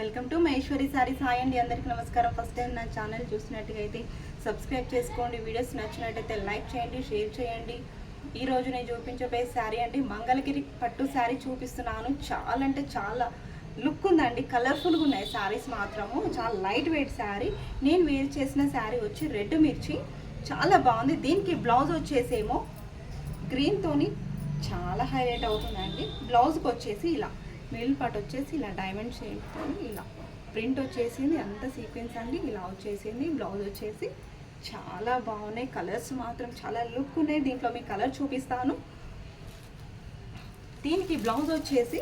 Welcome to Maheshwari saris. Hi అండి, అందరికీ నమస్కారం. ఫస్ట్ టైం నా ఛానల్ చూసినట్టుగైతే సబ్స్క్రైబ్ చేసుకోండి. వీడియోస్ నచ్చినట్టయితే లైక్ చేయండి, షేర్ చేయండి. ఈరోజు నేను చూపించబోయే శారీ అండి మంగళగిరి పట్టు శారీ చూపిస్తున్నాను. చాలా అంటే చాలా లుక్ ఉందండి, కలర్ఫుల్గా ఉన్నాయి శారీస్ మాత్రము. చాలా లైట్ వెయిట్ శారీ. నేను వేర్ చేసిన శారీ వచ్చి రెడ్ మిర్చి, చాలా బాగుంది. దీనికి బ్లౌజ్ వచ్చేసేమో గ్రీన్తోని చాలా హైలైట్ అవుతుందండి. బ్లౌజ్కి వచ్చేసి ఇలా మిడిల్ పార్ట్ వచ్చేసి ఇలా డైమండ్ షేప్తో ఇలా ప్రింట్ వచ్చేసింది. అంత సీక్వెన్స్ అండి ఇలా వచ్చేసింది. బ్లౌజ్ వచ్చేసి చాలా బాగున్నాయి. కలర్స్ మాత్రం చాలా లుక్ ఉన్నాయి. దీంట్లో మీకు కలర్ చూపిస్తాను. దీనికి బ్లౌజ్ వచ్చేసి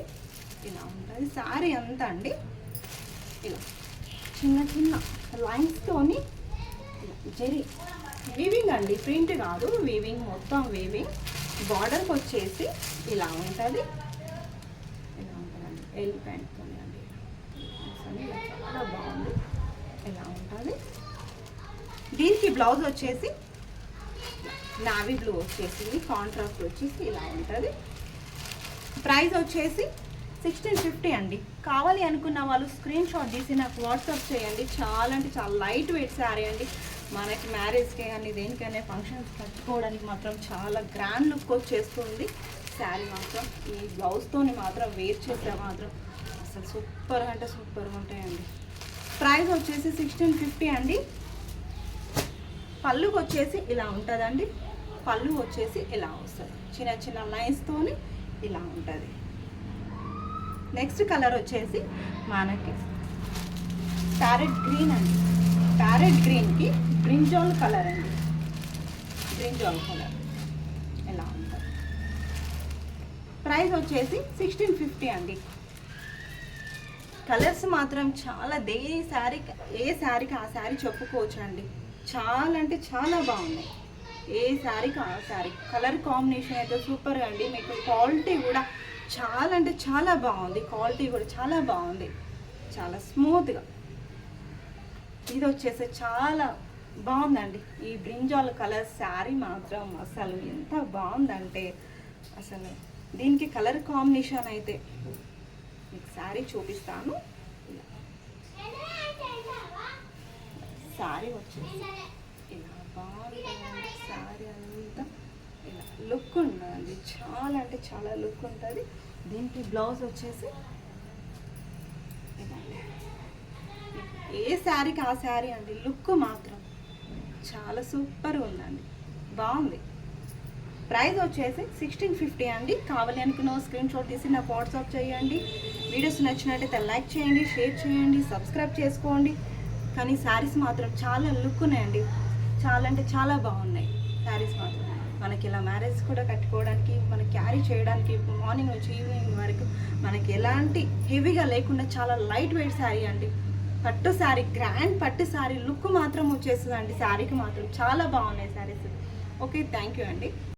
ఇలా ఉంటుంది. శారీ అంతా అండి ఇలా చిన్న చిన్న లైన్స్తోని జరీ వీవింగ్ అండి, ప్రింట్ కాదు, వీవింగ్, మొత్తం వీవింగ్. బార్డర్కి వచ్చేసి ఇలా ఉంటుంది. ఇలా ఉంటుందండి, ఎల్ ప్యాంట్తో అండి. చాలా బాగుంది. ఇలా ఉంటుంది. దీనికి బ్లౌజ్ వచ్చేసి నావీ బ్లూ వచ్చేసింది. కాంట్రాస్ట్ వచ్చేసి ఇలా ఉంటుంది. ప్రైస్ వచ్చేసి 1650 అండి. కావాలి అనుకున్న వాళ్ళు స్క్రీన్ షాట్ తీసి నాకు వాట్సాప్ చేయండి. చాలా అంటే చాలా లైట్ వెయిట్ శారీ అండి. మనకి మ్యారేజ్కే కానీ దేనికైనా ఫంక్షన్స్ కట్టుకోవడానికి మాత్రం చాలా గ్రాండ్ లుక్ వచ్చేస్తుంది శారీ మాత్రం. ఈ బ్లౌజ్తోని మాత్రం వేర్ చేస్తే మాత్రం అసలు సూపర్ అంటే సూపర్గా ఉంటాయండి. ప్రైస్ వచ్చేసి 1650 అండి. పళ్ళుకి వచ్చేసి ఇలా ఉంటుందండి. పళ్ళు వచ్చేసి ఇలా వస్తుంది, చిన్న చిన్న లైన్స్తోని ఇలా ఉంటుంది. నెక్స్ట్ కలర్ వచ్చేసి మనకి ప్యారెట్ గ్రీన్ అండి. ప్యారెట్ గ్రీన్కి బ్రింజాల్ కలర్ అండి. బ్రింజాల్ కలర్ ఇలా ఉంటుంది. ప్రైస్ వచ్చేసి 1650 అండి. కలర్స్ మాత్రం చాలా ఏ శారీకి ఆ శారీ చెప్పుకోవచ్చు అండి. చాలా అంటే చాలా బాగున్నాయి. ఏ శారీకి ఆ శారీ కలర్ కాంబినేషన్ అయితే సూపర్గా అండి. మీకు క్వాలిటీ కూడా చాలా అంటే చాలా బాగుంది. క్వాలిటీ కూడా చాలా బాగుంది, చాలా స్మూత్గా. ఇది వచ్చేసి చాలా బాగుందండి. ఈ బ్రింజాల్ కలర్ శారీ మాత్రం అసలు ఎంత బాగుందంటే అసలు దీనికి కలర్ కాంబినేషన్ అయితే మీకు శారీ చూపిస్తాను. శారీ వచ్చేసి ఇలా బాగుంటుందండి. శారీ అంతా ఇలా లుక్ ఉంటుందండి. చాలా అంటే చాలా లుక్ ఉంటుంది. దీనికి బ్లౌజ్ వచ్చేసి ఏ శారీకి ఆ శారీ అండి. లుక్ మాత్రం చాలా సూపర్ ఉందండి, బాగుంది. ప్రైస్ వచ్చేసి 1650 అండి. కావాలి అనుకున్న స్క్రీన్ షాట్ తీసి నాకు వాట్సాప్ చేయండి. వీడియోస్ నచ్చినట్టయితే లైక్ చేయండి, షేర్ చేయండి, సబ్స్క్రైబ్ చేసుకోండి. కానీ శారీస్ మాత్రం చాలా లుక్ ఉన్నాయండి. చాలా అంటే చాలా బాగున్నాయి శారీస్ మాత్రం. మనకి ఇలా మ్యారేజ్ కూడా కట్టుకోవడానికి, మనకి క్యారీ చేయడానికి మార్నింగ్ నుంచి ఈవినింగ్ వరకు మనకి ఎలాంటి హెవీగా లేకుండా చాలా లైట్ వెయిట్ శారీ అండి. పట్టు శారీ, గ్రాండ్ పట్టు శారీ లుక్ మాత్రం వచ్చేస్తుందండి. శారీకి మాత్రం చాలా బాగున్నాయి శారీస్. ఓకే, థ్యాంక్ యూ అండి.